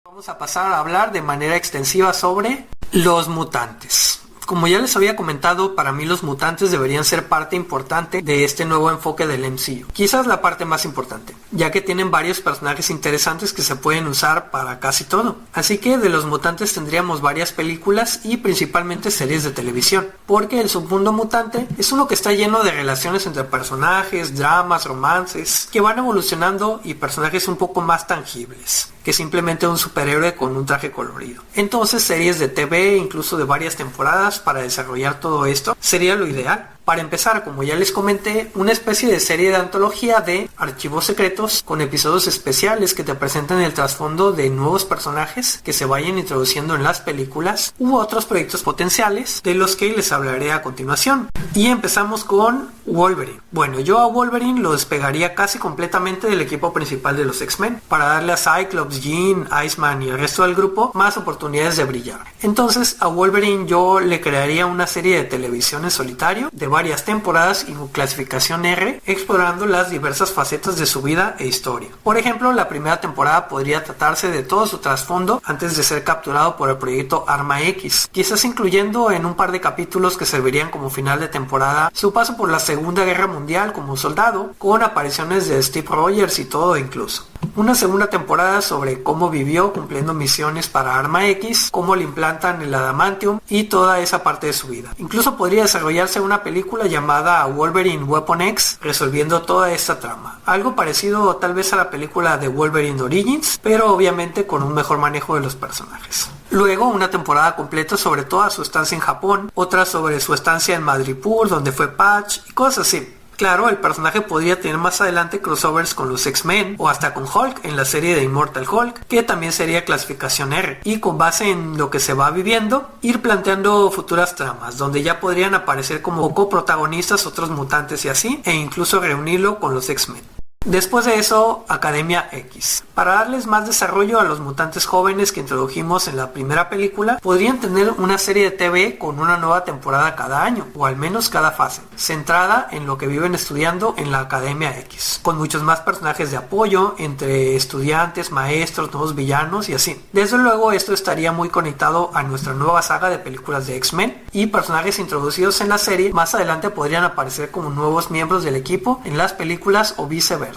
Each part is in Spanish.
Vamos a pasar a hablar de manera extensiva sobre los mutantes. Como ya les había comentado, para mí los mutantes deberían ser parte importante de este nuevo enfoque del MCU. Quizás la parte más importante, ya que tienen varios personajes interesantes que se pueden usar para casi todo. Así que de los mutantes tendríamos varias películas y principalmente series de televisión, porque el submundo mutante es uno que está lleno de relaciones entre personajes, dramas, romances, que van evolucionando y personajes un poco más tangibles que simplemente un superhéroe con un traje colorido. Entonces series de TV, incluso de varias temporadas, para desarrollar todo esto sería lo ideal. Para empezar, como ya les comenté, una especie de serie de antología de archivos secretos con episodios especiales que te presentan el trasfondo de nuevos personajes que se vayan introduciendo en las películas u otros proyectos potenciales de los que les hablaré a continuación. Y empezamos con Wolverine. Bueno, yo a Wolverine lo despegaría casi completamente del equipo principal de los X-Men para darle a Cyclops, Jean, Iceman y el resto del grupo más oportunidades de brillar. Entonces a Wolverine yo le crearía una serie de televisión en solitario de varias temporadas y con clasificación R, explorando las diversas facetas de su vida e historia. Por ejemplo, la primera temporada podría tratarse de todo su trasfondo antes de ser capturado por el proyecto Arma X, quizás incluyendo en un par de capítulos que servirían como final de temporada su paso por la Segunda Guerra Mundial como soldado, con apariciones de Steve Rogers y todo incluso. Una segunda temporada sobre cómo vivió cumpliendo misiones para Arma X, cómo le implantan el adamantium y toda esa parte de su vida. Incluso podría desarrollarse una película llamada Wolverine Weapon X, resolviendo toda esta trama. Algo parecido tal vez a la película de Wolverine Origins, pero obviamente con un mejor manejo de los personajes. Luego una temporada completa sobre toda su estancia en Japón, otra sobre su estancia en Madripoor, donde fue Patch y cosas así. Claro, el personaje podría tener más adelante crossovers con los X-Men o hasta con Hulk en la serie de Immortal Hulk, que también sería clasificación R, y con base en lo que se va viviendo, ir planteando futuras tramas, donde ya podrían aparecer como coprotagonistas otros mutantes y así, e incluso reunirlo con los X-Men. Después de eso, Academia X. Para darles más desarrollo a los mutantes jóvenes que introdujimos en la primera película, podrían tener una serie de TV con una nueva temporada cada año, o al menos cada fase, centrada en lo que viven estudiando en la Academia X, con muchos más personajes de apoyo entre estudiantes, maestros, nuevos villanos y así. Desde luego esto estaría muy conectado a nuestra nueva saga de películas de X-Men, y personajes introducidos en la serie más adelante podrían aparecer como nuevos miembros del equipo en las películas o viceversa.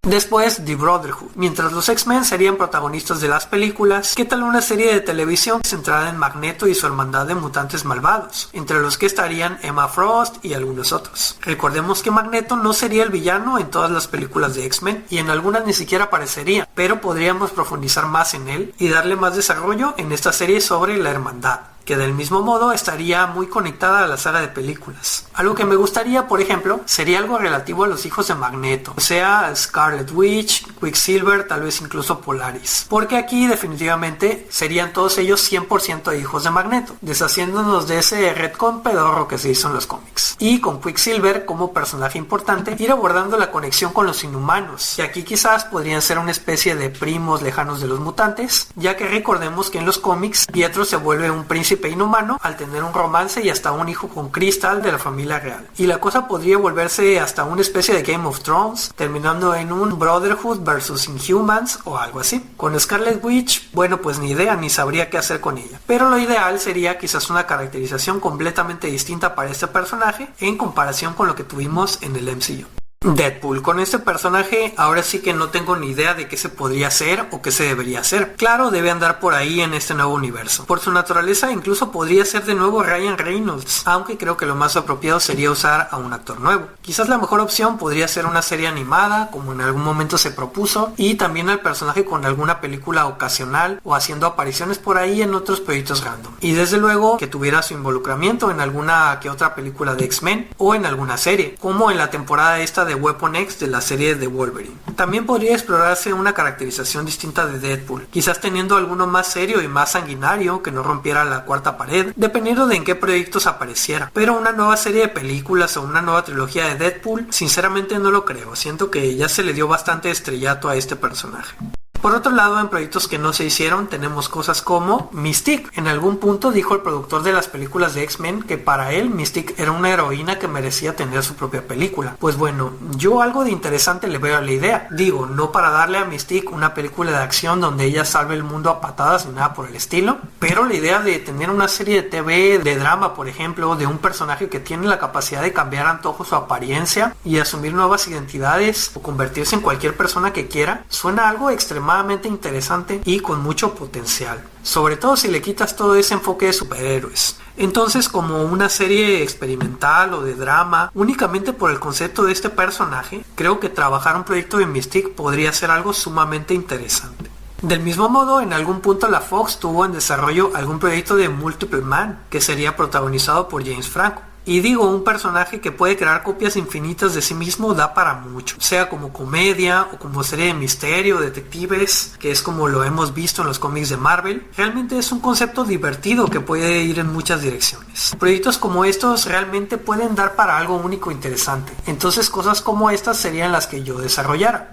Después, The Brotherhood. Mientras los X-Men serían protagonistas de las películas, ¿qué tal una serie de televisión centrada en Magneto y su hermandad de mutantes malvados? Entre los que estarían Emma Frost y algunos otros. Recordemos que Magneto no sería el villano en todas las películas de X-Men y en algunas ni siquiera aparecería, pero podríamos profundizar más en él y darle más desarrollo en esta serie sobre la hermandad, que del mismo modo estaría muy conectada a la saga de películas. Algo que me gustaría, por ejemplo, sería algo relativo a los hijos de Magneto, o sea, Scarlet Witch, Quicksilver, tal vez incluso Polaris, porque aquí definitivamente serían todos ellos 100% hijos de Magneto, deshaciéndonos de ese retcon pedorro que se hizo en los cómics. Y con Quicksilver como personaje importante, ir abordando la conexión con los inhumanos, y aquí quizás podrían ser una especie de primos lejanos de los mutantes, ya que recordemos que en los cómics Pietro se vuelve un príncipe inhumano al tener un romance y hasta un hijo con Crystal de la familia real, y la cosa podría volverse hasta una especie de Game of Thrones, terminando en un Brotherhood versus Inhumans o algo así. Con Scarlet Witch, bueno, pues ni idea, ni sabría qué hacer con ella, pero lo ideal sería quizás una caracterización completamente distinta para este personaje en comparación con lo que tuvimos en el MCU. Deadpool. Con este personaje ahora sí que no tengo ni idea de qué se podría hacer o qué se debería hacer. Claro, debe andar por ahí en este nuevo universo. Por su naturaleza incluso podría ser de nuevo Ryan Reynolds, aunque creo que lo más apropiado sería usar a un actor nuevo. Quizás la mejor opción podría ser una serie animada, como en algún momento se propuso, y también al personaje con alguna película ocasional o haciendo apariciones por ahí en otros proyectos random. Y desde luego que tuviera su involucramiento en alguna que otra película de X-Men o en alguna serie, como en la temporada esta de Weapon X de la serie de Wolverine. También podría explorarse una caracterización distinta de Deadpool, quizás teniendo alguno más serio y más sanguinario que no rompiera la cuarta pared, dependiendo de en qué proyectos apareciera. Pero una nueva serie de películas o una nueva trilogía de Deadpool, sinceramente no lo creo. Siento que ya se le dio bastante estrellato a este personaje. Por otro lado, en proyectos que no se hicieron tenemos cosas como Mystique. En algún punto dijo el productor de las películas de X-Men que para él Mystique era una heroína que merecía tener su propia película. Pues bueno, yo algo de interesante le veo a la idea. Digo, no para darle a Mystique una película de acción donde ella salve el mundo a patadas ni nada por el estilo, pero la idea de tener una serie de TV de drama, por ejemplo, de un personaje que tiene la capacidad de cambiar a antojo su apariencia y asumir nuevas identidades o convertirse en cualquier persona que quiera, suena algo extremadamente interesante y con mucho potencial, sobre todo si le quitas todo ese enfoque de superhéroes. Entonces, como una serie experimental o de drama, únicamente por el concepto de este personaje, creo que trabajar un proyecto de Mystique podría ser algo sumamente interesante. Del mismo modo, en algún punto la Fox tuvo en desarrollo algún proyecto de Multiple Man, que sería protagonizado por James Franco. Y digo, un personaje que puede crear copias infinitas de sí mismo da para mucho, sea como comedia o como serie de misterio, detectives, que es como lo hemos visto en los cómics de Marvel. Realmente es un concepto divertido que puede ir en muchas direcciones. Proyectos como estos realmente pueden dar para algo único e interesante. Entonces cosas como estas serían las que yo desarrollara.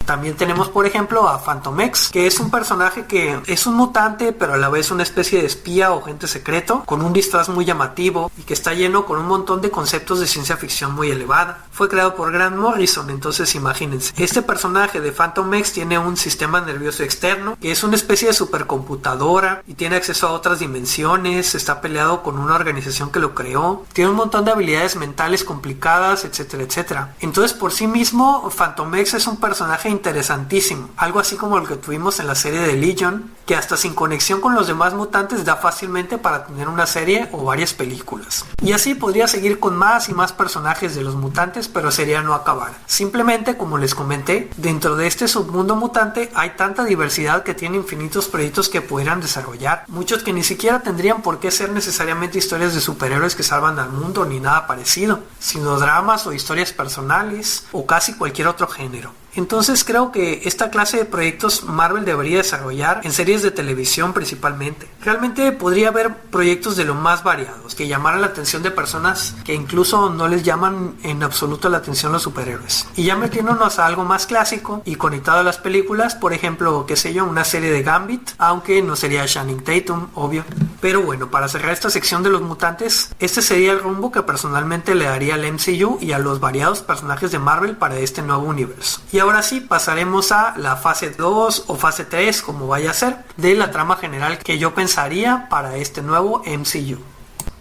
También tenemos, por ejemplo, a Phantom X, que es un personaje que es un mutante, pero a la vez una especie de espía o agente secreto, con un disfraz muy llamativo y que está lleno con un montón de conceptos de ciencia ficción muy elevada. Fue creado por Grant Morrison, entonces imagínense. Este personaje de Phantom X tiene un sistema nervioso externo, que es una especie de supercomputadora y tiene acceso a otras dimensiones, está peleado con una organización que lo creó, tiene un montón de habilidades mentales complicadas, etcétera, etcétera. Entonces, por sí mismo, Phantom X es un personaje interesantísimo, algo así como el que tuvimos en la serie de Legion, que hasta sin conexión con los demás mutantes da fácilmente para tener una serie o varias películas. Y así podría seguir con más y más personajes de los mutantes, pero sería no acabar. Simplemente, como les comenté, dentro de este submundo mutante hay tanta diversidad que tiene infinitos proyectos que pudieran desarrollar, muchos que ni siquiera tendrían por qué ser necesariamente historias de superhéroes que salvan al mundo ni nada parecido, sino dramas o historias personales o casi cualquier otro género. Entonces creo que esta clase de proyectos Marvel debería desarrollar en series de televisión principalmente. Realmente podría haber proyectos de lo más variados que llamaran la atención de personas que incluso no les llaman en absoluto la atención los superhéroes. Y ya metiéndonos a algo más clásico y conectado a las películas, por ejemplo, qué sé yo, una serie de Gambit, aunque no sería Channing Tatum, obvio. Pero bueno, para cerrar esta sección de los mutantes, este sería el rumbo que personalmente le daría al MCU y a los variados personajes de Marvel para este nuevo universo. Y ahora sí, pasaremos a la fase 2 o fase 3, como vaya a ser, de la trama general que yo pensaría para este nuevo MCU.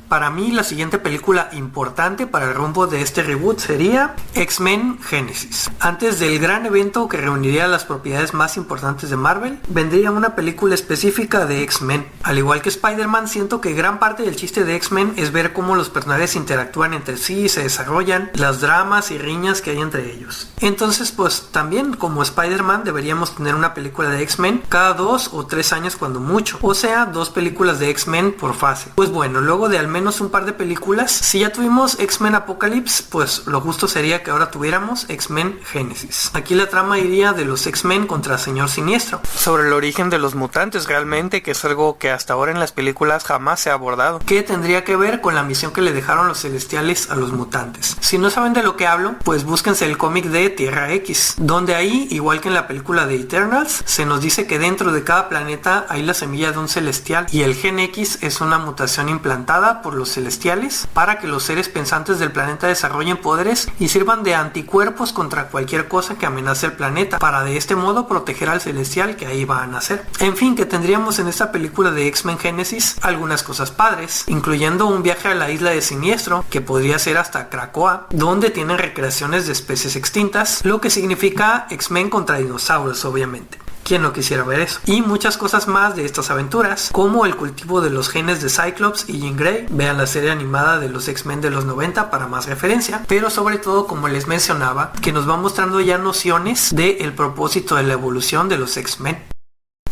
Para mí, la siguiente película importante para el rumbo de este reboot sería X-Men Genesis. Antes del gran evento que reuniría las propiedades más importantes de Marvel, vendría una película específica de X-Men. Al igual que Spider-Man, siento que gran parte del chiste de X-Men es ver cómo los personajes interactúan entre sí y se desarrollan, las dramas y riñas que hay entre ellos. Entonces, pues también como Spider-Man deberíamos tener una película de X-Men cada 2 o 3 años cuando mucho, o sea, 2 películas de X-Men por fase. Pues bueno, luego de al menos un par de películas, si ya tuvimos X-Men Apocalypse, pues lo justo sería que ahora tuviéramos X-Men Genesis. Aquí la trama iría de los X-Men contra Señor Siniestro, sobre el origen de los mutantes realmente, que es algo que hasta ahora en las películas jamás se ha abordado, que tendría que ver con la misión que le dejaron los celestiales a los mutantes. Si no saben de lo que hablo, pues búsquense el cómic de Tierra X, donde ahí, igual que en la película de Eternals, se nos dice que dentro de cada planeta hay la semilla de un celestial y el gen X es una mutación implantada por los celestiales para que los seres pensantes del planeta desarrollen poderes y sirvan de anticuerpos contra cualquier cosa que amenace el planeta, para de este modo proteger al celestial que ahí va a nacer. En fin, que tendríamos en esta película de X-Men Genesis algunas cosas padres, incluyendo un viaje a la isla de Siniestro, que podría ser hasta Krakoa, donde tienen recreaciones de especies extintas, lo que significa X-Men contra dinosaurios, obviamente. ¿Quién no quisiera ver eso? Y muchas cosas más de estas aventuras, como el cultivo de los genes de Cyclops y Jean Grey. Vean la serie animada de los X-Men de los 90 para más referencia, pero sobre todo, como les mencionaba, que nos va mostrando ya nociones del propósito de la evolución de los X-Men.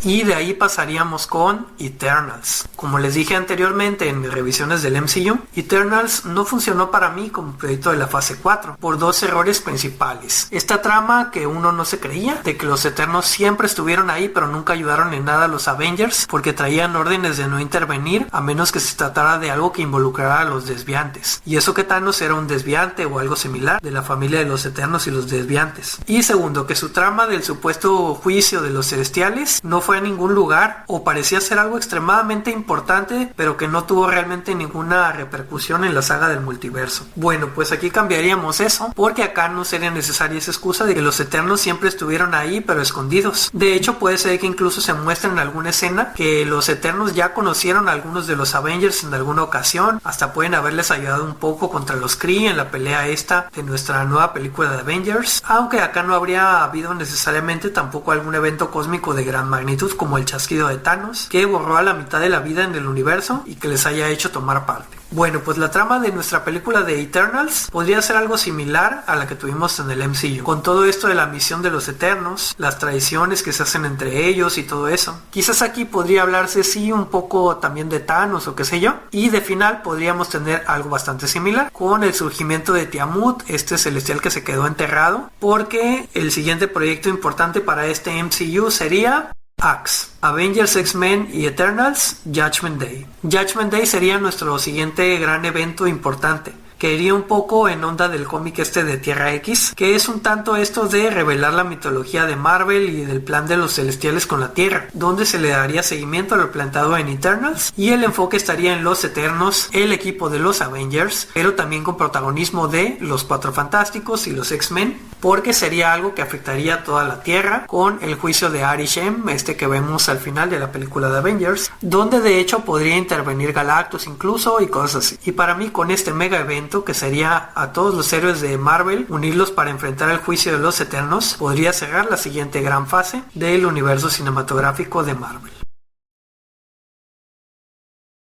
Y de ahí pasaríamos con Eternals. Como les dije anteriormente en mis revisiones del MCU, Eternals no funcionó para mí como proyecto de la fase 4 por dos errores principales. Esta trama que uno no se creía, de que los Eternos siempre estuvieron ahí pero nunca ayudaron en nada a los Avengers porque traían órdenes de no intervenir a menos que se tratara de algo que involucrara a los desviantes. Y eso que Thanos era un desviante o algo similar de la familia de los Eternos y los desviantes. Y segundo, que su trama del supuesto juicio de los celestiales no fue a ningún lugar o parecía ser algo extremadamente importante pero que no tuvo realmente ninguna repercusión en la saga del multiverso. Bueno, pues aquí cambiaríamos eso porque acá no sería necesaria esa excusa de que los Eternos siempre estuvieron ahí pero escondidos. De hecho, puede ser que incluso se muestre en alguna escena que los Eternos ya conocieron a algunos de los Avengers en alguna ocasión, hasta pueden haberles ayudado un poco contra los Kree en la pelea esta de nuestra nueva película de Avengers, aunque acá no habría habido necesariamente tampoco algún evento cósmico de gran magnitud como el chasquido de Thanos, que borró a la mitad de la vida en el universo y que les haya hecho tomar parte. Bueno, pues la trama de nuestra película de Eternals podría ser algo similar a la que tuvimos en el MCU, con todo esto de la misión de los Eternos, las traiciones que se hacen entre ellos y todo eso. Quizás aquí podría hablarse sí un poco también de Thanos o qué sé yo, y de final podríamos tener algo bastante similar con el surgimiento de Tiamut, este celestial que se quedó enterrado, porque el siguiente proyecto importante para este MCU sería AXE, Avengers, X-Men y Eternals, Judgment Day. Judgment Day sería nuestro siguiente gran evento importante, que iría un poco en onda del cómic este de Tierra X, que es un tanto esto de revelar la mitología de Marvel y del plan de los celestiales con la Tierra, donde se le daría seguimiento a lo planteado en Eternals y el enfoque estaría en los Eternos, el equipo de los Avengers, pero también con protagonismo de los Cuatro Fantásticos y los X-Men, porque sería algo que afectaría a toda la Tierra con el juicio de Arishem, este que vemos al final de la película de Avengers, donde de hecho podría intervenir Galactus incluso y cosas así. Y para mí con este mega evento, que sería a todos los héroes de Marvel unirlos para enfrentar el juicio de los Eternos, podría cerrar la siguiente gran fase del universo cinematográfico de Marvel.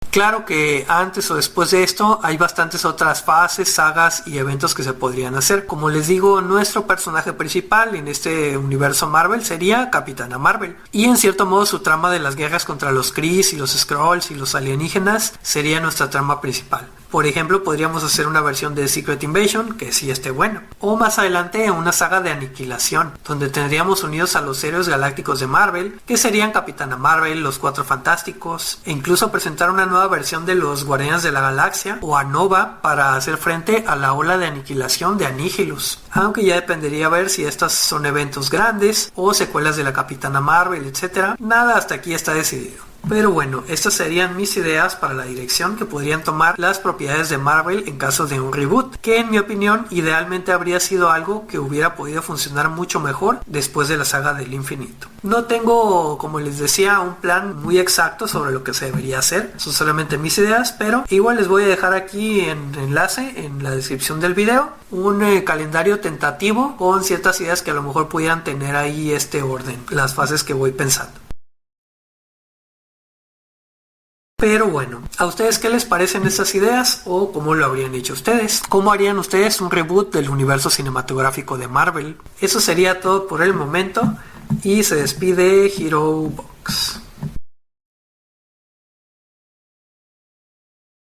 Claro que antes o después de esto hay bastantes otras fases, sagas y eventos que se podrían hacer. Como les digo, nuestro personaje principal en este universo Marvel sería Capitana Marvel. Y en cierto modo su trama de las guerras contra los Kree y los Skrulls y los alienígenas sería nuestra trama principal. Por ejemplo, podríamos hacer una versión de Secret Invasion que sí esté bueno. O más adelante una saga de aniquilación, donde tendríamos unidos a los héroes galácticos de Marvel, que serían Capitana Marvel, los Cuatro Fantásticos, e incluso presentar una nueva versión de los Guardianes de la Galaxia o a Nova para hacer frente a la ola de aniquilación de Annihilus. Aunque ya dependería ver si estas son eventos grandes o secuelas de la Capitana Marvel, etc. Nada hasta aquí está decidido. Pero bueno, estas serían mis ideas para la dirección que podrían tomar las propiedades de Marvel en caso de un reboot, que en mi opinión idealmente habría sido algo que hubiera podido funcionar mucho mejor después de la saga del infinito. No tengo, como les decía, un plan muy exacto sobre lo que se debería hacer, son solamente mis ideas, pero igual les voy a dejar aquí en enlace en la descripción del video un calendario tentativo con ciertas ideas que a lo mejor pudieran tener ahí este orden, las fases que voy pensando. Pero bueno, ¿a ustedes qué les parecen estas ideas o cómo lo habrían hecho ustedes? ¿Cómo harían ustedes un reboot del universo cinematográfico de Marvel? Eso sería todo por el momento y se despide Hero Box.